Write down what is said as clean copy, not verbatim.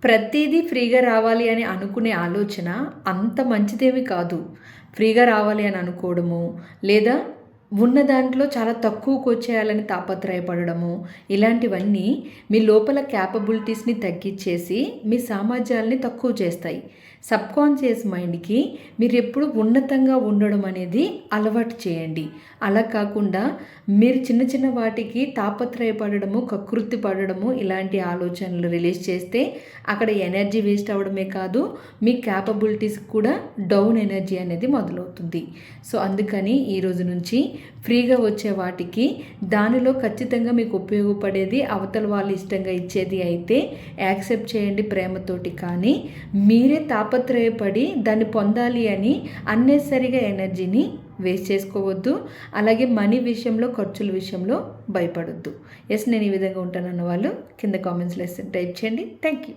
ప్రతీదీ ఫ్రీగా రావాలి అని అనుకునే ఆలోచన అంత మంచిదేమి కాదు. ఫ్రీగా రావాలి అని అనుకోవడము, లేదా ఉన్న దాంట్లో చాలా తక్కువకొచ్చేయాలని తాపత్రయపడడము, ఇలాంటివన్నీ మీ లోపల క్యాపబిలిటీస్‌ని తగ్గిచ్చేసి, మీ సామర్థ్యాల్ని తక్కువ చేస్తాయి. సబ్‌కాన్షియస్ మైండ్‌కి మీరెప్పుడు ఉన్నతంగా ఉండడం అనేది అలవాటు చేయండి. అలా కాకుండా మీరు చిన్న చిన్న వాటికి తాపత్రయపడడము, కకృతి పడడము ఇలాంటి ఆలోచనలు రిలీజ్ చేస్తే అక్కడ ఎనర్జీ వేస్ట్ అవ్వడమే కాదు, మీ క్యాపబిలిటీస్ కూడా డౌన్ ఎనర్జీ అనేది మొదలవుతుంది. సో అందుకని ఈరోజు నుంచి ఫ్రీగా వచ్చే వాటికి దానిలో ఖచ్చితంగా మీకు ఉపయోగపడేది అవతల వాళ్ళు ఇష్టంగా ఇచ్చేది అయితే యాక్సెప్ట్ చేయండి ప్రేమతోటి. కానీ మీరే తాపత్రయపడి దాన్ని పొందాలి అని అన్నెసరిగా ఎనర్జీని వేస్ట్ చేసుకోవద్దు. అలాగే మనీ విషయంలో, ఖర్చుల విషయంలో భయపడొద్దు. నేను ఈ విధంగా ఉంటానన్న వాళ్ళు కింద కామెంట్స్‌లో టైప్ చేయండి. Thank you.